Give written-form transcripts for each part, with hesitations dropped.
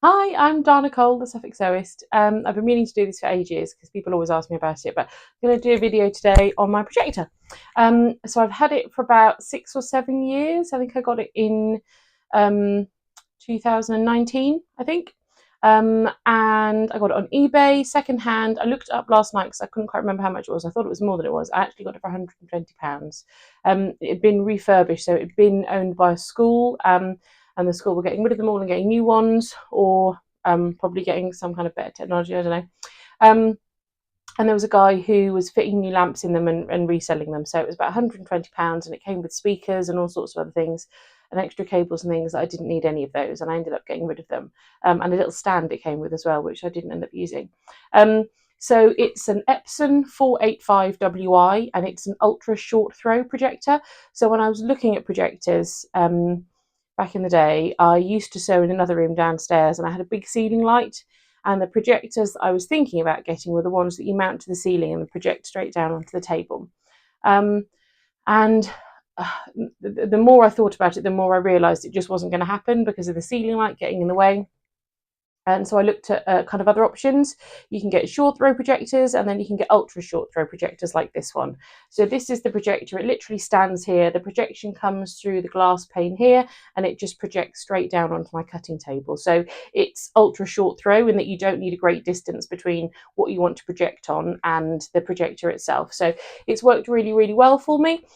Hi, I'm Dana Cole, the Suffolk Sewist. I've been meaning to do this for ages because people always ask me about it, but I'm going to do a video today on my projector. So I've had it for about 6 or 7 years. I think I got it in 2019, I think. And I got it on eBay, secondhand. I looked it up last night because I couldn't quite remember how much it was. I thought it was more than it was. I actually got it for £120. It had been refurbished, so it had been owned by a school. And the school were getting rid of them all and getting new ones, or probably getting some kind of better technology, I don't know. And there was a guy who was fitting new lamps in them and reselling them. So it was about £120, and it came with speakers and all sorts of other things and extra cables and things. I didn't need any of those, and I ended up getting rid of them. And a little stand it came with as well, which I didn't end up using. So it's an Epson 485WI, and it's an ultra short throw projector. So when I was looking at projectors, back in the day, I used to sew in another room downstairs, and I had a big ceiling light, and the projectors I was thinking about getting were the ones that you mount to the ceiling and project straight down onto the table. And the more I thought about it, the more I realised it just wasn't going to happen because of the ceiling light getting in the way. And so I looked at kind of other options. You can get short throw projectors, and then you can get ultra short throw projectors like this one. So this is the projector. It literally stands here. The projection comes through the glass pane here, and it just projects straight down onto my cutting table. So it's ultra short throw in that you don't need a great distance between what you want to project on and the projector itself. So it's worked really, really well for me.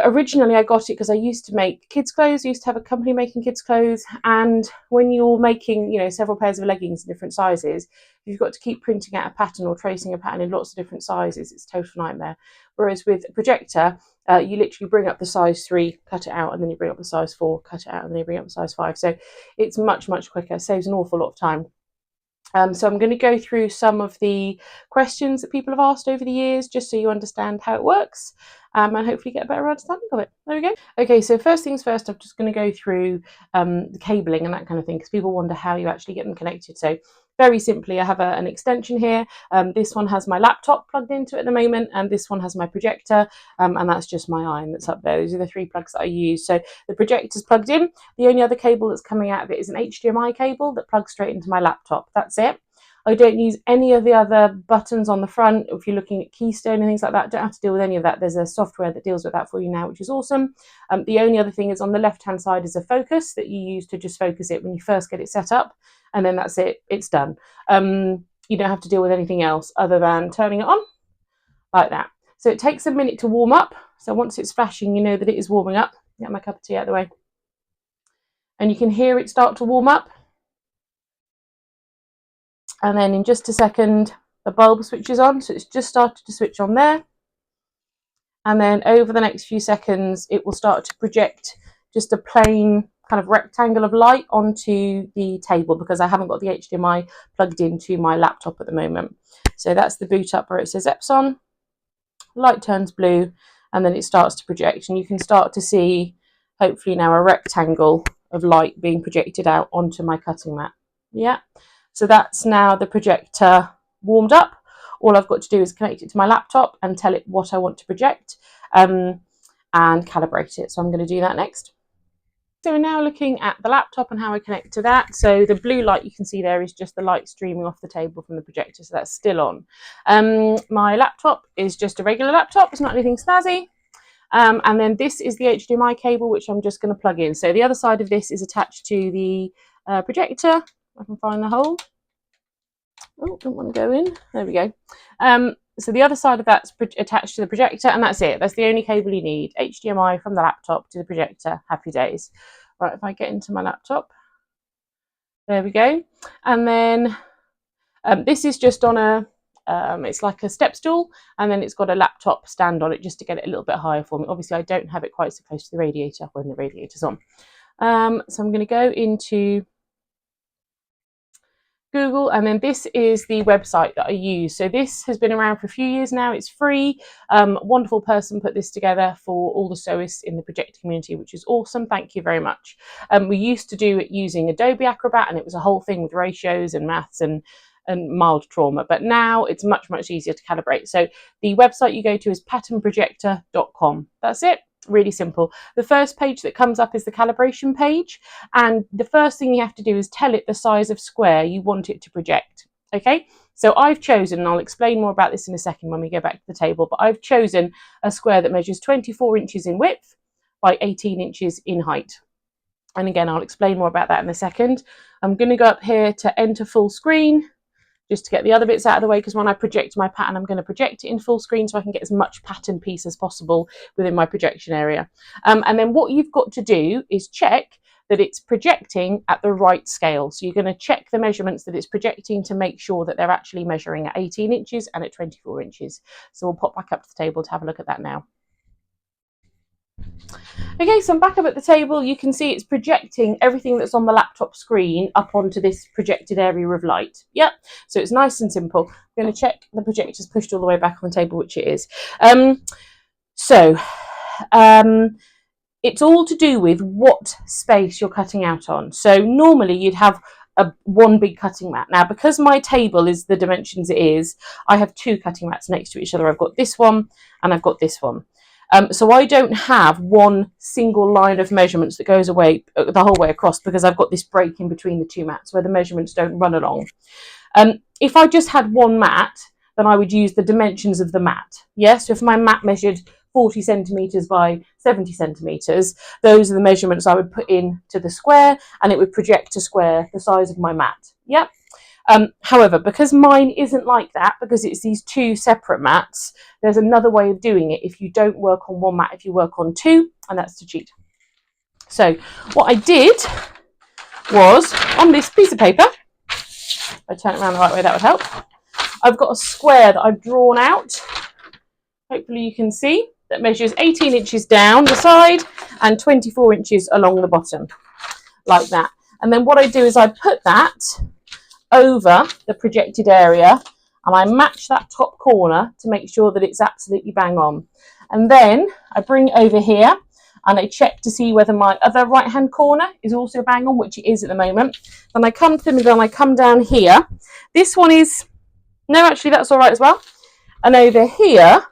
Originally I got it because I used to make kids clothes. I used to have a company making kids clothes, and when you're making, you know, several pairs of leggings in different sizes, you've got to keep printing out a pattern or tracing a pattern in lots of different sizes. It's a total nightmare. Whereas with a projector, you literally bring up the size 3, cut it out, and then you bring up the size 4, cut it out, and then you bring up the size 5. So it's much, much quicker. Saves an awful lot of time. So I'm going to go through some of the questions that people have asked over the years, just so you understand how it works, and hopefully get a better understanding of it. There we go. Okay, so first things first, I'm just going to go through the cabling and that kind of thing, because people wonder how you actually get them connected. So very simply, I have an extension here. This one has my laptop plugged into it at the moment, and this one has my projector, and that's just my iron that's up there. Those are the 3 plugs that I use. So the projector's plugged in. The only other cable that's coming out of it is an HDMI cable that plugs straight into my laptop. That's it. I don't use any of the other buttons on the front. If you're looking at Keystone and things like that, don't have to deal with any of that. There's a software that deals with that for you now, which is awesome. The only other thing is on the left-hand side is a focus that you use to just focus it when you first get it set up, and then that's it. It's done. You don't have to deal with anything else other than turning it on like that. So it takes a minute to warm up. So once it's flashing, you know that it is warming up. Get my cup of tea out of the way. And you can hear it start to warm up. And then in just a second, the bulb switches on. So it's just started to switch on there. And then over the next few seconds, it will start to project just a plain kind of rectangle of light onto the table, because I haven't got the HDMI plugged into my laptop at the moment. So that's the boot up where it says Epson. Light turns blue, and then it starts to project. And you can start to see, hopefully now, a rectangle of light being projected out onto my cutting mat. Yeah. So that's now the projector warmed up. All I've got to do is connect it to my laptop and tell it what I want to project, and calibrate it. So I'm going to do that next. So we're now looking at the laptop and how I connect to that. So the blue light you can see there is just the light streaming off the table from the projector. So that's still on. My laptop is just a regular laptop. It's not anything snazzy. And then this is the HDMI cable, which I'm just going to plug in. So the other side of this is attached to the projector. I can find the hole. Oh, don't want to go in. There we go. So the other side of that's attached to the projector, and that's it. That's the only cable you need. HDMI from the laptop to the projector. Happy days. Right, if I get into my laptop. There we go. And then this is just on a, it's like a step stool, and then it's got a laptop stand on it just to get it a little bit higher for me. Obviously, I don't have it quite so close to the radiator when the radiator's on. So I'm going to go into Google, and then this is the website that I use. So this has been around for a few years now. It's free. Wonderful person put this together for all the sewists in the projector community, which is awesome. Thank you very much. We used to do it using Adobe Acrobat, and it was a whole thing with ratios and maths and mild trauma, but now it's much, much easier to calibrate. So the website you go to is patternprojector.com. That's it. Really simple. The first page that comes up is the calibration page, and the first thing you have to do is tell it the size of square you want it to project. Okay, so I've chosen, and I'll explain more about this in a second when we go back to the table, but I've chosen a square that measures 24 inches in width by 18 inches in height. And again, I'll explain more about that in a second. I'm going to go up here to enter full screen, just to get the other bits out of the way, because when I project my pattern, I'm going to project it in full screen so I can get as much pattern piece as possible within my projection area. And then what you've got to do is check that it's projecting at the right scale. So you're going to check the measurements that it's projecting to make sure that they're actually measuring at 18 inches and at 24 inches. So we'll pop back up to the table to have a look at that now. Okay, so I'm back up at the table. You can see it's projecting everything that's on the laptop screen up onto this projected area of light. Yep, so it's nice and simple. I'm going to check the projector's pushed all the way back on the table, which it is. It's all to do with what space you're cutting out on. So normally you'd have one big cutting mat. Now, because my table is the dimensions it is, I have two cutting mats next to each other. I've got this one and I've got this one. So I don't have one single line of measurements that goes away the whole way across, because I've got this break in between the two mats where the measurements don't run along. If I just had one mat, then I would use the dimensions of the mat. Yes, so if my mat measured 40 centimetres by 70 centimetres, those are the measurements I would put into the square, and it would project a square the size of my mat. Yep. However, because mine isn't like that, because it's these two separate mats, there's another way of doing it if you don't work on one mat, if you work on two, and that's to cheat. So what I did was, on this piece of paper, if I turn it around the right way, that would help. I've got a square that I've drawn out, hopefully you can see, that measures 18 inches down the side and 24 inches along the bottom, like that. And then what I do is I put that over the projected area, and I match that top corner to make sure that it's absolutely bang on. And then I bring it over here and I check to see whether my other right hand corner is also bang on, which it is at the moment. Then I come to the middle and I come down here. This one is, no, actually that's all right as well. And over here,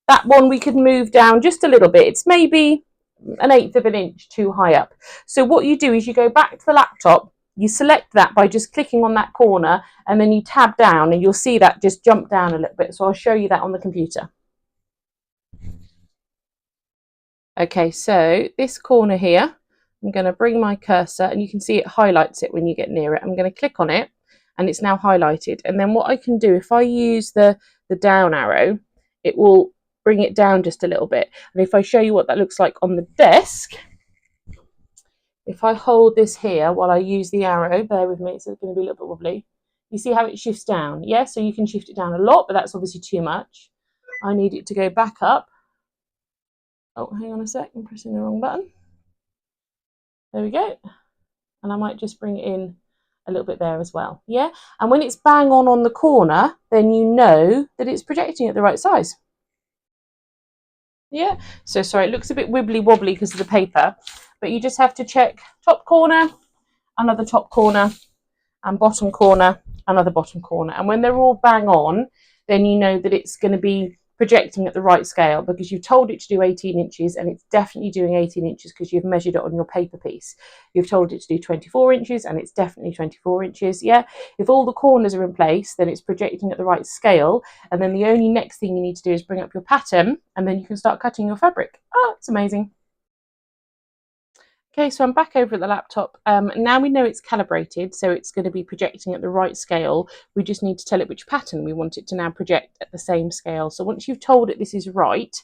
that one we could move down just a little bit. It's maybe 1/8 of an inch too high up. So what you do is you go back to the laptop, you select that by just clicking on that corner, and then you tab down and you'll see that just jump down a little bit. So I'll show you that on the computer. Okay, so this corner here, I'm going to bring my cursor, and you can see it highlights it when you get near it. I'm going to click on it and it's now highlighted. And then what I can do, if I use the down arrow, it will bring it down just a little bit. And if I show you what that looks like on the desk, if I hold this here while I use the arrow, bear with me, it's going to be a little bit wobbly. You see how it shifts down? Yeah, so you can shift it down a lot, but that's obviously too much. I need it to go back up. Oh, hang on a sec, I'm pressing the wrong button. There we go. And I might just bring it in a little bit there as well. Yeah, and when it's bang on the corner, then you know that it's projecting at the right size. Yeah, so sorry, it looks a bit wibbly wobbly because of the paper, but you just have to check top corner, another top corner, and bottom corner, another bottom corner. And when they're all bang on, then you know that it's going to be projecting at the right scale, because you've told it to do 18 inches and it's definitely doing 18 inches because you've measured it on your paper piece. You've told it to do 24 inches and it's definitely 24 inches. Yeah, if all the corners are in place, then it's projecting at the right scale. And then the only next thing you need to do is bring up your pattern, and then you can start cutting your fabric. Oh, it's amazing. Okay, so I'm back over at the laptop. Now we know it's calibrated, so it's going to be projecting at the right scale. We just need to tell it which pattern we want it to now project at the same scale. So once you've told it this is right,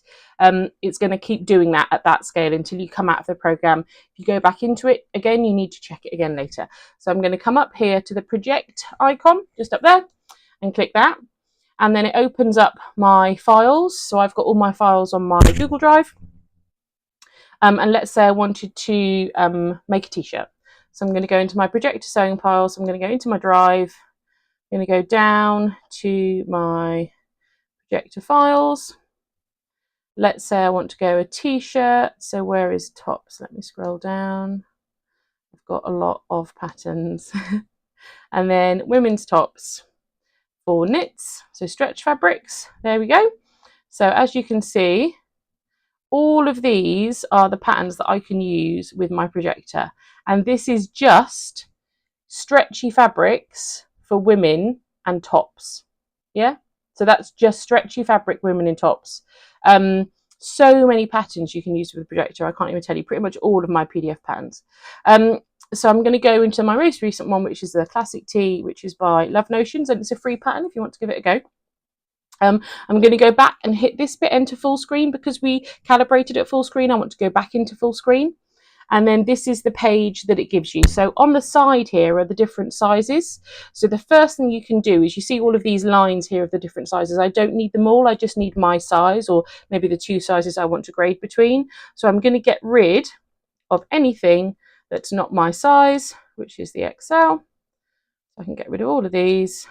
it's going to keep doing that at that scale until you come out of the program. If you go back into it again, you need to check it again later. So I'm going to come up here to the project icon, just up there, and click that. And then it opens up my files. So I've got all my files on my Google Drive. And let's say I wanted to make a t-shirt. So I'm going to go into my projector sewing pile. So I'm going to go into my drive. I'm going to go down to my projector files. Let's say I want to go a t-shirt. So where is tops? Let me scroll down. I've got a lot of patterns. And then women's tops for knits. So stretch fabrics. There we go. So as you can see, all of these are the patterns that I can use with my projector. And this is just stretchy fabrics for women and tops. Yeah, so that's just stretchy fabric, women in tops. So many patterns you can use with the projector. I can't even tell you, pretty much all of my PDF patterns. So I'm going to go into my most recent one, which is the classic tee, which is by Love Notions, and it's a free pattern if you want to give it a go. I'm going to go back and hit this bit into full screen because we calibrated at full screen. I want to go back into full screen. And then this is the page that it gives you. So on the side here are the different sizes. So the first thing you can do is you see all of these lines here of the different sizes. I don't need them all. I just need my size, or maybe the two sizes I want to grade between. So I'm going to get rid of anything that's not my size, which is the XL. I can get rid of all of these.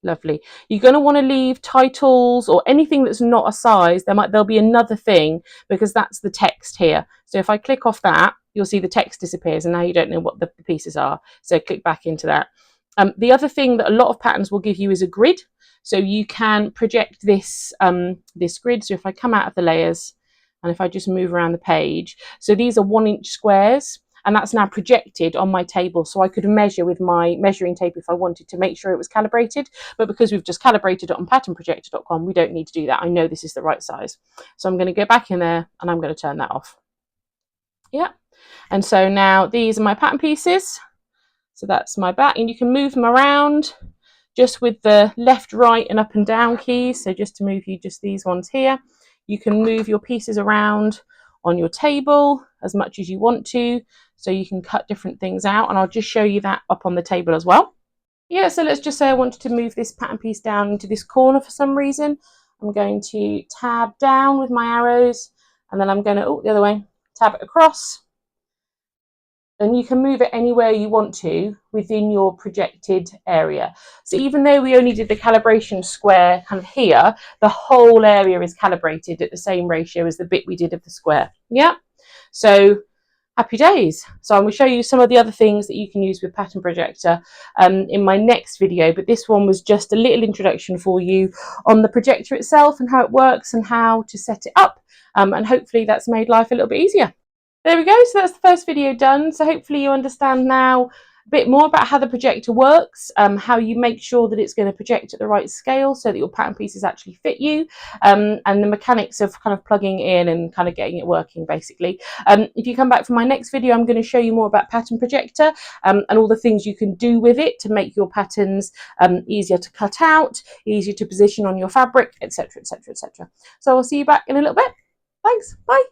Lovely. You're going to want to leave titles or anything that's not a size. There'll be another thing because that's the text here. So if I click off that, you'll see the text disappears and now you don't know what the pieces are. So click back into that. The other thing that a lot of patterns will give you is a grid. So you can project this, this grid. So if I come out of the layers and if I just move around the page, so these are 1-inch squares. And that's now projected on my table. So I could measure with my measuring tape if I wanted to make sure it was calibrated. But because we've just calibrated it on patternprojector.com, we don't need to do that. I know this is the right size. So I'm going to go back in there and I'm going to turn that off. Yeah. And so now these are my pattern pieces. So that's my back. And you can move them around just with the left, right and up and down keys. So just to move you just these ones here. You can move your pieces around on your table as much as you want to, so you can cut different things out, and I'll just show you that up on the table as well. Yeah, so let's just say I wanted to move this pattern piece down into this corner for some reason. I'm going to tab down with my arrows, and then I'm going to, the other way, tab it across. And you can move it anywhere you want to within your projected area. So even though we only did the calibration square kind of here, the whole area is calibrated at the same ratio as the bit we did of the square. Yeah, so happy days. So I'm going to show you some of the other things that you can use with Pattern Projector in my next video, but this one was just a little introduction for you on the projector itself and how it works and how to set it up, and hopefully that's made life a little bit easier. There we go, so that's the first video done. So hopefully you understand now a bit more about how the projector works, how you make sure that it's going to project at the right scale so that your pattern pieces actually fit you, and the mechanics of kind of plugging in and kind of getting it working basically. If you come back for my next video, I'm going to show you more about Pattern Projector and all the things you can do with it to make your patterns easier to cut out, easier to position on your fabric, etc, etc, etc. So I'll see you back in a little bit. Thanks, bye.